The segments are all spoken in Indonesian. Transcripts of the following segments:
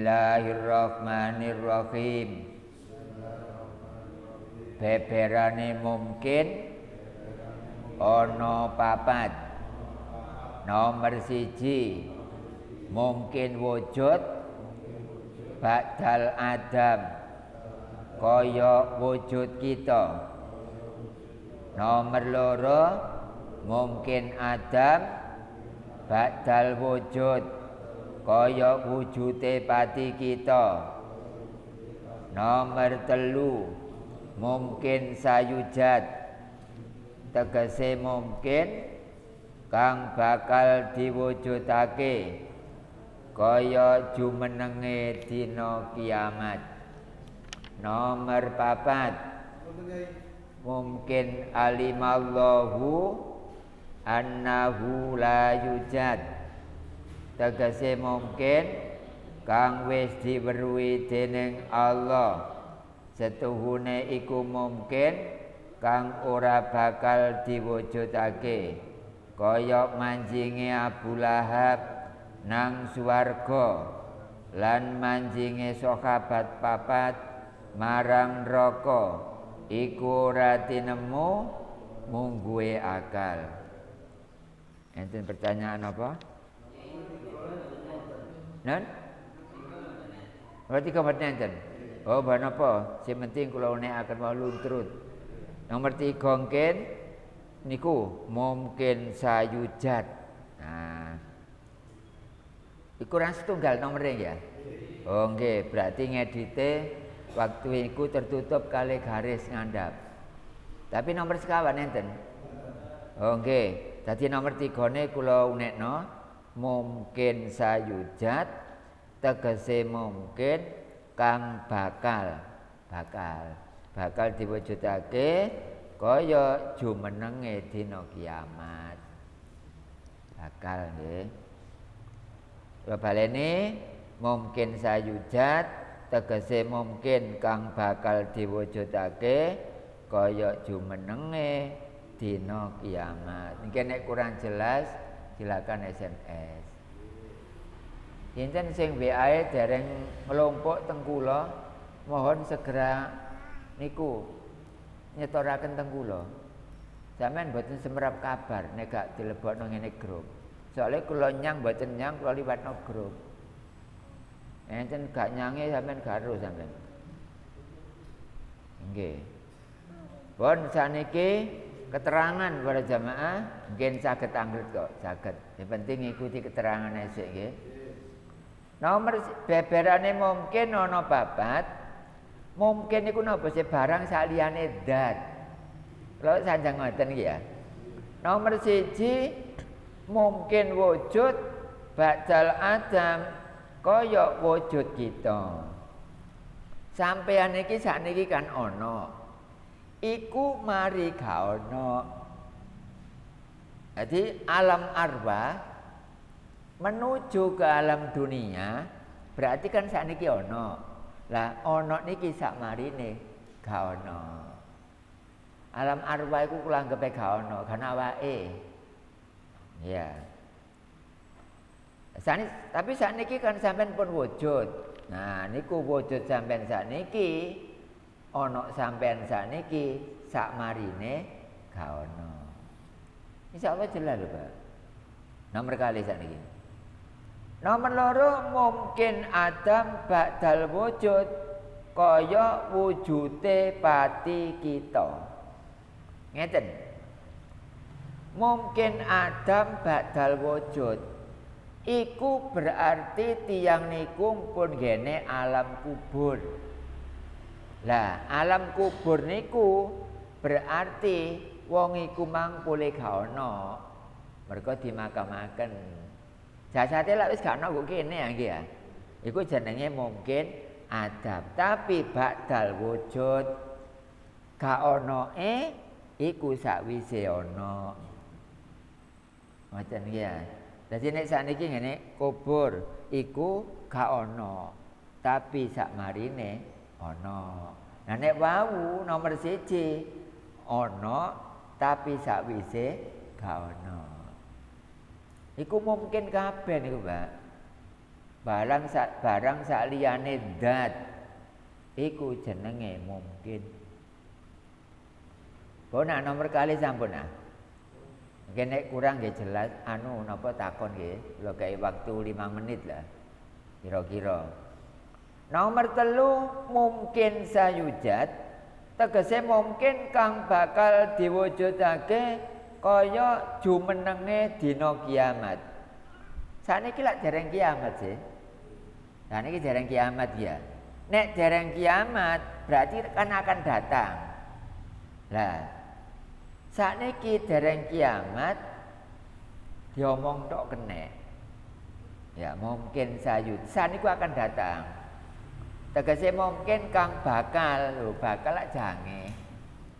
Bismillahirrahmanirrahim. Beberane mungkin ana papat. Nomor siji mungkin wujud ba'dal adam kaya wujud kita. Nomor loro mungkin adam ba'dal wujud kaya wujude pati kita. Nomor telu mungkin sayujat tegese mungkin kang bakal diwujudake kaya jumenenge dina kiamat. Nomor papat mungkin alimallahu annahu la yujad tegese mungkin kang wis diweruhi dening Allah setuhune iku mungkin kang ora bakal diwujudake kaya manjinge Abu Lahab nang swarga lan manjinge sahabat papat marang neraka iku ora tinemu mungguhe akal. Enten pertanyaan apa? Nan? Berarti kapan enten? Oh, bahan apa? Sing penting kula nek akan mau luntrut. Nomor 3 mungkin niku mungkin sayujat. Nah. Iku ran setunggal nomere ya. Oh nggih, berarti ngedite waktu iku tertutup kali garis ngandap. Tapi nomor sekawan enten. Oh nggih, dadi nomor 3 kula unekno mungkin sayujat tegese mungkin kang bakal diwujudake kaya jumenenge dina kiamat. Bakal nggih. Kula baleni mungkin sayujat tegese mungkin kang bakal diwujudake kaya jumenenge dina kiamat. Niki nek kurang jelas silakan SMS. Yen sing WA dereng melompok teng kula, mohon segera niku nyetoraken teng kula. Sampeyan mboten semerap kabar nek gak dilebokno ngene grup. Soale kula nyang mboten nyang kula liwatno grup. Enten gak nyange sampeyan garo sampeyan. Nggih. Pun saniki keterangan para jamaah mungkin saged anglet kok, saged. Yang penting ikuti keterangan esek nggih. Nomor beberane mungkin ana papat. Mungkin iku napa sih barang saliyane zat. Kalau sanjang ngoten iki ya. Nomor 1 mungkin wujud ba'dal adam kaya wujud kita. Sampeyan iki sakniki kan ana. Iku mari gak ono. Jadi alam arwah menuju ke alam dunia berarti kan sakniki ono. Lah ono niki sak marine gak ono. Alam arwah iku kula anggepe gak ono, kan awake. Ya. Tapi sakniki kan sampean pun wujud. Nah, niku wujud sampean sakniki. Ono sampean sakniki sak marine gak ono. Insyaallah jelas lho, Pak. Nomor kali sakniki. Nomor 2 mungkin adam ba'dal wujud kaya wujude pati kita. Ngeten. Mungkin adam ba'dal wujud iku berarti tiyang niku pun gene alam kubur. Lah, alam kubur niku berarti wong iku mangkule gak ana. Mergo dimakamaken. Jasate lak wis gak ana kok kene ya nggih ya. Iku jenenge mungkin adab, tapi ba'dal wujud gak ana iku sakwise ana. Ngoten nggih ya. Dadi nek sakniki ngene, kubur iku gak ana, tapi sak marine ana. Nah nek wau nomor 1 ana tapi sakwise gak ana. Iku mungkin kabeh niku, Pak. barang saliyane dat iku jenenge mungkin. Nak nomor kali sampun ah. Nek kurang nggih jelas napa takon nggih. Lho gawe waktu 5 menit lah. Kira-kira. Nomor 3 mungkin sayujat tegese mungkin kang bakal diwujudake kaya jumenenge dina kiamat. Saniki lak dereng kiamat sih. Saniki dereng kiamat ya. Nek dereng kiamat berarti kan akan datang. Lah sakniki dereng kiamat diomong tok kene. Ya mungkin sayud. Saniku akan datang. Tegese mungkin kang bakal lak jange.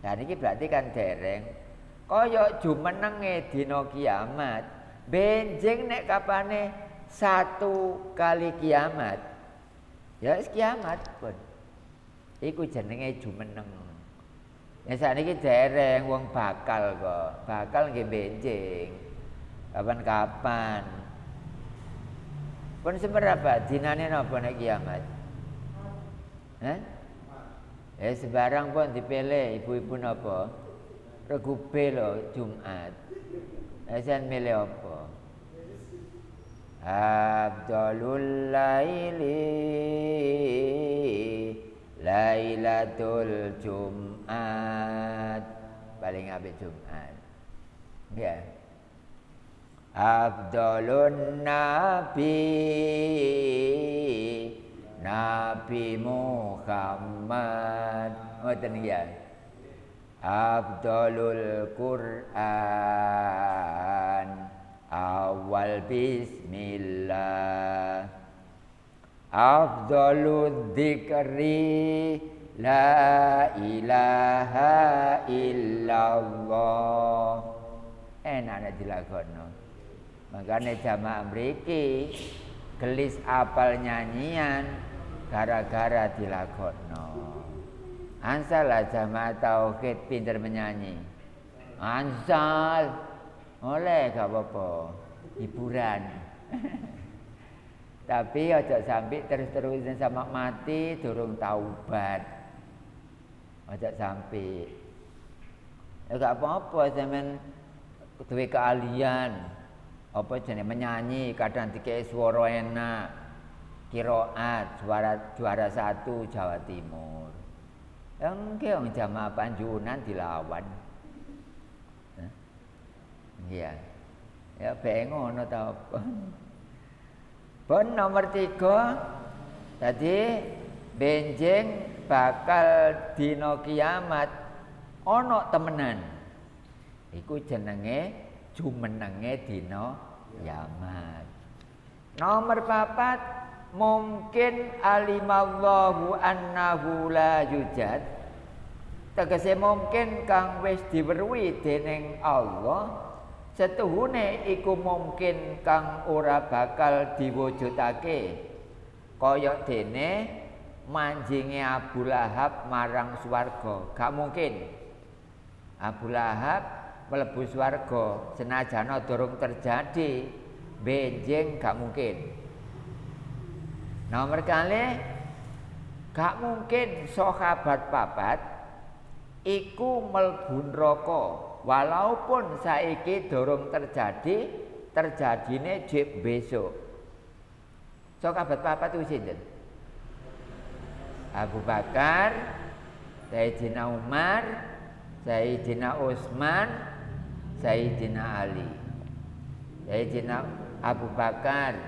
Lah niki berarti kan dereng kaya jumenenge dina kiamat. Benjing nek kapane 1 kali kiamat. Ya wis kiamat pun. Iku jenenge jumeneng. Ya sakniki dereng wong bakal kok. Bakal nggih benjing. Kapan-kapan. Pun seberapa dinane napa nek kiamat? Sebarang pun dipilih ibu-ibu napa? Regube lho Jumat. Sen milih apa? Abdalul laili Lailatul Jumat. Paling apik Jumat. Ya. Abdalun Nabi Nabi Muhammad. Ngoten ya. Abdalul Quran awal bismillah. Afdalul dzikri la ilaha illallah. Enak dilakono. Makanya jamaah mriki gelis apal nyanyian gara-gara dilakono. Ansalah jamaah tauhid pinter menyanyi. Ansal oleh gak apa-apa hiburan. Tapi aja sampai terus-terusan sama mati durung taubat. Aja sampai. Ya gak apa-apa sampean duwe keahlian. Apa jenenge menyanyi kadang dikei swara enak. Qiraat juara 1 Jawa Timur. Engke wong jamaah Panjunan dilawan. Iya. Ya bae ngono ta apa. Pun nomor 3 tadi benjing bakal dina kiamat ana temenan. Iku jenenge jumenenge dina kiamat. Nomor 4 mungkin alimallahu annahu la yujad. Tegese mungkin kang wis diweruhi dening Allah setuhune iku mungkin kang ora bakal diwujudake kaya dene manjinge Abu Lahab marang swarga. Gak mungkin Abu Lahab mlebu swarga senajana durung terjadi benjing gak mungkin. Nomor kali gak mungkin sahabat papat iku mlebu neraka. Walaupun saiki durung terjadine jek besok. Sahabat papat itu sinten? Abu Bakar, Sayyidina Umar, Sayyidina Utsman, Sayyidina Ali. Sayyidina Abu Bakar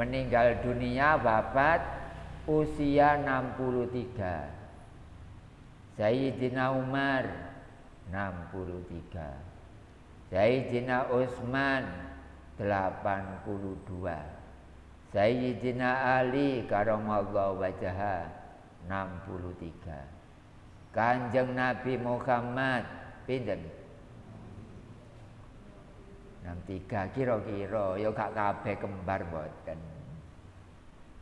meninggal dunia wafat usia 63. Sayyidina Umar 63. Sayyidina Utsman 82. Sayyidina Ali karamallahu wajhaha 63. Kanjeng Nabi Muhammad pinten? 63 kira-kira ya gak kabeh kembar mboten.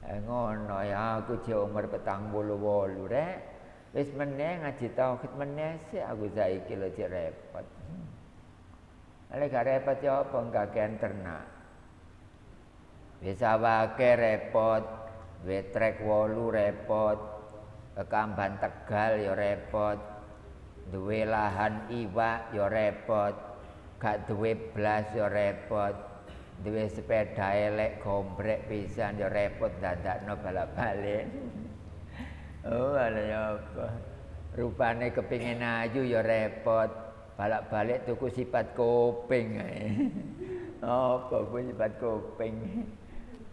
Ngono ya aku jek umur 48 rek. Wis meneh ngaji tauhid meneh sik aku saiki lho cek repot. Lek gak repot ya apa gagean ternak. Sawake repot, duwe trek 8 repot, Kekamban Tegal ya repot, duwe lahan iwak ya repot, gak duwe blas ya repot, duwe sepeda elek gombrek pisan ya repot dadakno balak-balik. Oh, ala ya apa? Rupane kepingin ayu ya repot, balak-balik tuku sifat kuping ae. Apa kuwi sifat kuping?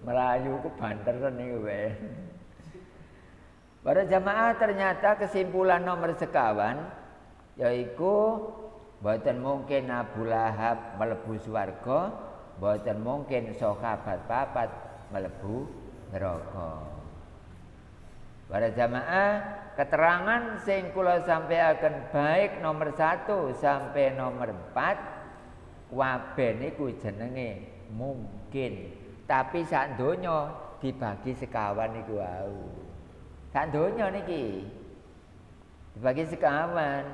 Melayu ku banteran niku wae. Para jamaah, ternyata kesimpulan nomor sekawan yaiku mboten mungkin Abu Lahab mlebu swarga, mboten mungkin sahabat papat mlebu neraka. Para jamaah, keterangan sing kula sampaikan baik nomor 1 sampai nomor 4 kabeh niku jenenge mungkin, tapi sak donya dibagi sekawan niku wau. Sak donya niki dibagi sekawan.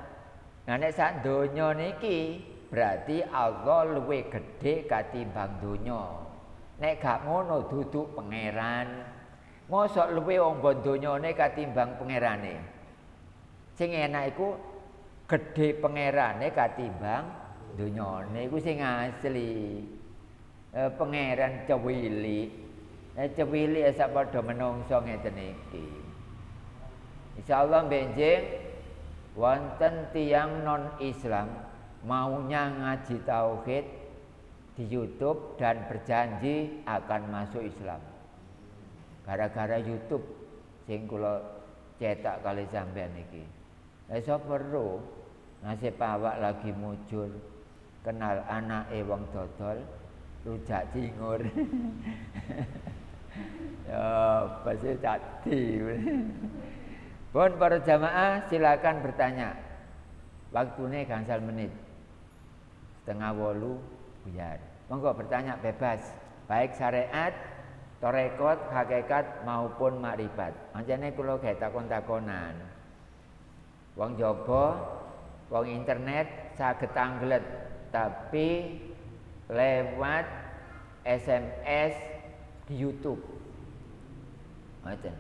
Nah nek sak donya niki berarti Allah luwih gedhe katimbang donya. Nek gak ngono duduk pangeran. Mosok luwih ombo donyane katimbang pangerane. Sing enak iku gedhe pangerane katimbang donyane, iku sing asli. Pangeran cewili. Cewili sak padha menungso ngeten iki. Insyaallah benjing wonten tiyang non Islam maunya ngaji tauhid di YouTube dan berjanji akan masuk Islam. Gara-gara YouTube sing kula cetak kali sampean iki. Iso perlu nasib awak lagi mujur kenal anake wong dodol rujak cingur. Ya, pasti tadi. Pun para jamaah silakan bertanya. Waktunya gangsal menit. 7:30 buyar. Monggo bertanya bebas, baik syariat, tarekat, hakikat maupun makrifat. Anjane kula gawe takon-takonan. Wong jaba, wong internet saged anglet, tapi lewat SMS di YouTube. Ngoten.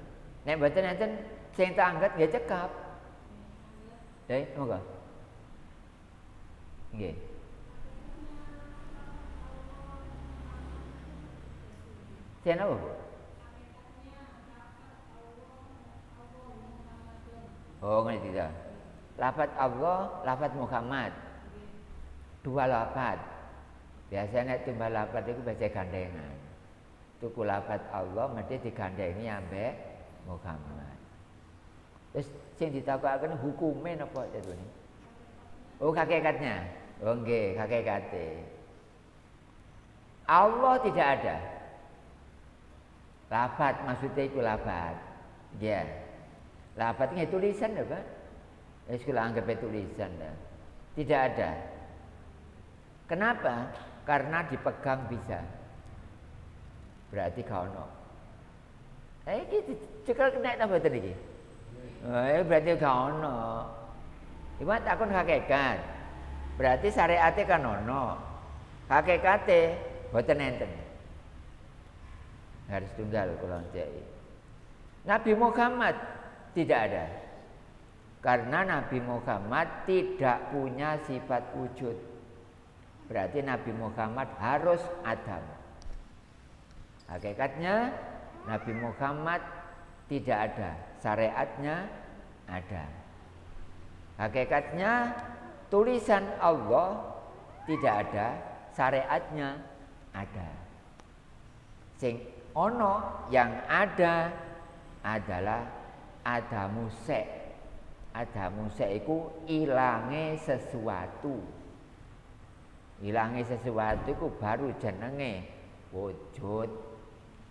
Nek mboten enten sing tak angkat nggih cekap. Monggo. Nggih. Sing apa, Bu? Oh, ngerti tidak? Lafaz Allah, lafaz Muhammad. Dua lafaz. Biasanya timbal lafaz itu baca gandengan. Tuku lafaz Allah mesti digandengi ambek Muhammad. Terus sing ditakokaken hukume napa jadune? Oh, hakikatnya. Oh nggih, hakikate. Allah tidak ada. Lafaz maksudnya itu lafaz. Ya. Lafaz itu tulisan lho, Pak. Wis kula anggap tulisan dah. Tidak ada. Kenapa? Karena dipegang bisa. Berarti gak ono. Iki cekel kena ta mboten iki? Berarti gak ono. Iwak takon hakikat. Berarti syariate kan ono. Hakikate mboten enten. Harus tunggal kula cek. Nabi Muhammad tidak ada. Karena Nabi Muhammad tidak punya sifat wujud. Berarti Nabi Muhammad harus Adam. Hakikatnya Nabi Muhammad tidak ada, syariatnya ada. Hakikatnya tulisan Allah tidak ada, syariatnya ada. Sing ono yang ada adalah adamuse. Adamuse iku ilange sesuatu. Ilange sesuatu iku baru jenenge wujud.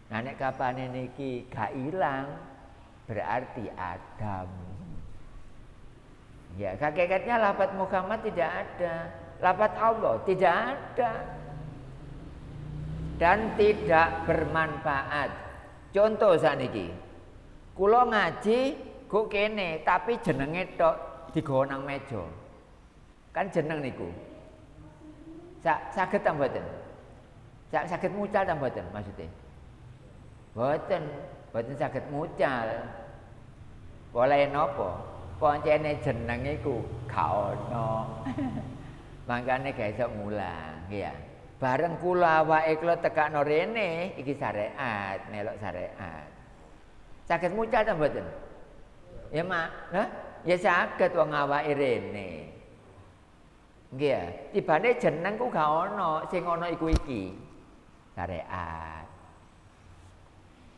Nah nek kapane niki gak ilang berarti Adam. Ya, hakikatnya lafaz Muhammad tidak ada, lafaz Allah tidak ada. Dan tidak bermanfaat. Contoh sakniki. Kula ngaji kok kene tapi jenenge tok digawa nang meja. Kan jeneng niku. Saged ta mboten? Saged mucal ta mboten maksudnya? Boten saged mucal. Oleh napa? Pancene jeneng iku gak ono. Mangkane gak iso mulang, ya. Bareng kula awake kula tekakno rene iki syariat, melok syariat. Saged mucal ta mboten? Ya mak, ya saged wong awake rene. Nggih ya, tibane jeneng ku gak ono, sing ono iku iki. Syariat.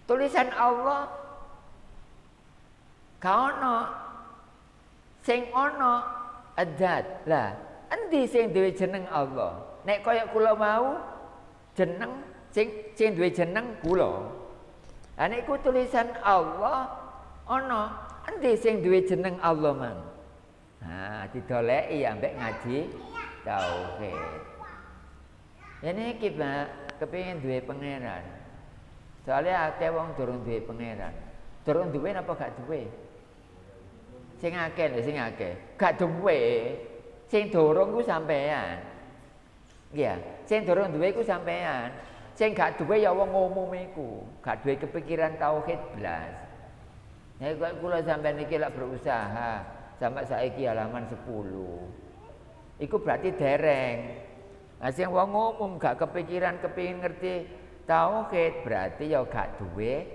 Tulisan Allah gak ono. Sing ono adzat. Lah, endi sing duwe jeneng Allah? Nek kaya kula mau jeneng sing duwe jeneng kula. Lah nek iku tulisan Allah ono, endi sing duwe jeneng Allah mang? Nah, didoleki ambek ngaji tauhid. Ya niki Pak, kepengin duwe pangeran. Soalnya akeh wong durung duwe pangeran. Durung duwe napa gak duwe? Sing akeh lho, sing akeh. Gak duwe. Sing durung ku sampean. Iya, sing durung duwe ku sampean. Sing gak duwe ya wong umum iku. Gak duwe kepikiran tauhid blas. Nek kok kula sampean iki lak berusaha sampai saiki halaman 10. Iku berarti dereng. Nah, sing wong umum gak kepikiran kepengin ngerti tauhid berarti ya gak duwe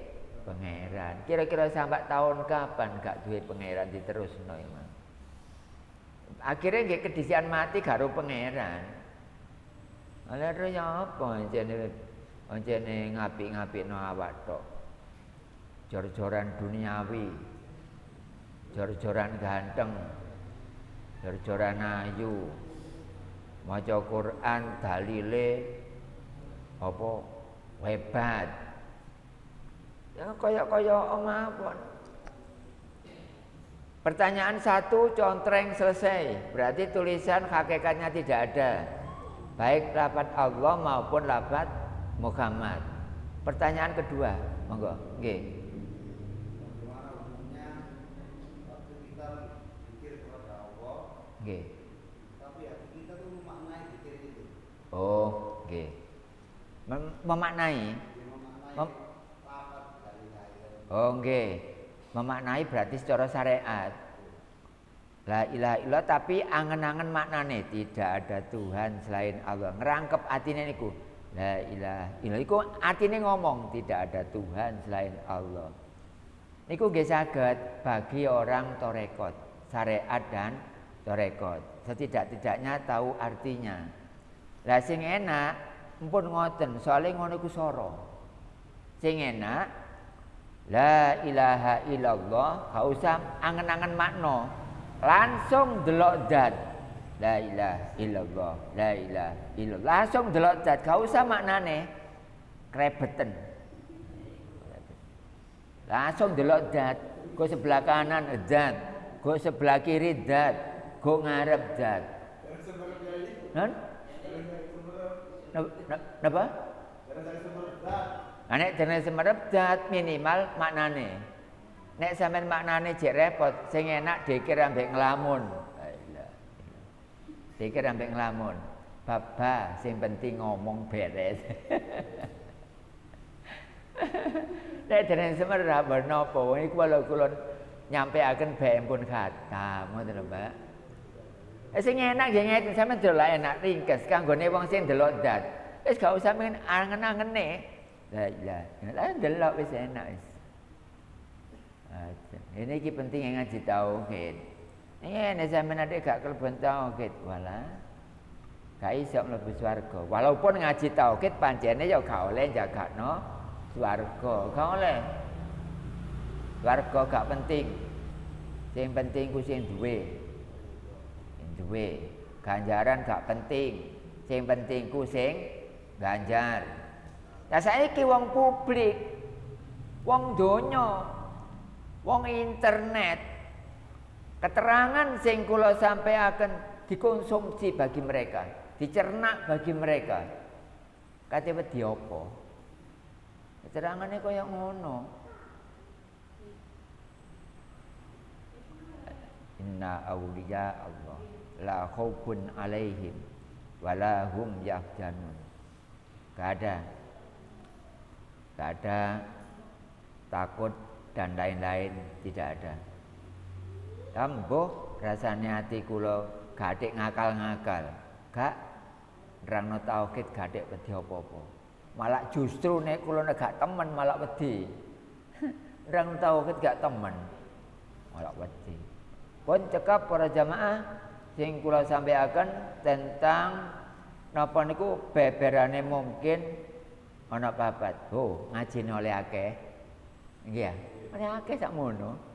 pangeran. Kira-kira sampai tahun kapan gak duwe pangeran diterusno emang. Akhirnya nggih kedisian mati karo pangeran. Ala ya apa anjene ngapik-ngapikno awak tok. Jor-joran duniawi. Jor-joran ganteng. Jor-joran ayu. Maca Quran dalile apa hebat. Ya kaya mawon. Pertanyaan 1 contreng selesai. Berarti tulisan hakikatnya tidak ada. Baik lafaz Allah maupun lafaz Muhammad. Pertanyaan kedua, monggo. Nggih. Bagaimana hukumnya waktu kita zikir kepada Allah? Nggih. Tapi hati kita tuh memaknai zikir itu. Oh, nggih. Memaknai. Lafaz dari lain. Oh, nggih. Memaknai berarti secara syariat. La ilaha illallah tapi angen-angen maknane tidak ada Tuhan selain Allah. Ngerangkep atine niku. La ilaha illallah iku atine ngomong tidak ada Tuhan selain Allah. Niku nggih saged bagi orang torekot, syariat dan torekot. Setidak-tidaknya tahu artinya. Lah sing enak mpun ngoten, soalnya ngono iku sora. Sing enak la ilaha illallah, gak usah angen-angen makna. Langsung delok zat. La ilaha illallah, la ilaha illallah. Langsung delok zat, gak usah maknane krebeten. Langsung delok zat, go sebelah kanan zat, go sebelah kiri zat, go ngarep zat. Napa? Nek jenenge semerep zat minimal maknane. Nek sampean maknane jek repot, sing enak dikir ambek nglamun. Dikir ambek nglamun. Baba sing penting ngomong beres. Nek jenenge semerep napa wong iku kula nyampeaken bae pun kata, ngoten lho, Mbak. Sing enak nggih ngeten sampean delok enak ringkes kanggone wong sing delok zat. Wis gak usah men angen-angene. La ilaha illallah delok wis enak wis. Ini ki penting yang ngaji tauhid. Nek sampean ade gak keleben tauhid, walah gak iso mlebu swarga. Walaupun ngaji tauhid pancene ya gak oleh jagakno swarga, gak oleh. Swarga gak penting. Sing penting ku sing duwe. Sing duwe. Ganjaran gak penting. Sing penting ku sing ganjar. Lah saiki wong publik, wong donya, wong internet, keterangan sing kula sampaiaken dikonsumsi bagi mereka, dicerna bagi mereka. Kate wedi apa? Keterangane kaya ngono. Inna awliya Allah la khaufun alaihim wala hum yahzanun. Gak ada takut dan lain-lain tidak ada. Tambuh rasane ati kula gathik ngakal-ngakal, gak nerangno tauhid gathik wedi apa-apa. Malah justru nek kula gak temen malah wedi. Nerangno tauhid gak temen malah wedi. Pun cekap para jamaah sing kula sampaikan tentang napa niku beberane mungkin ana papat. Oh, ngajine oleh akeh. Nggih ya. Oleh akeh sak mono.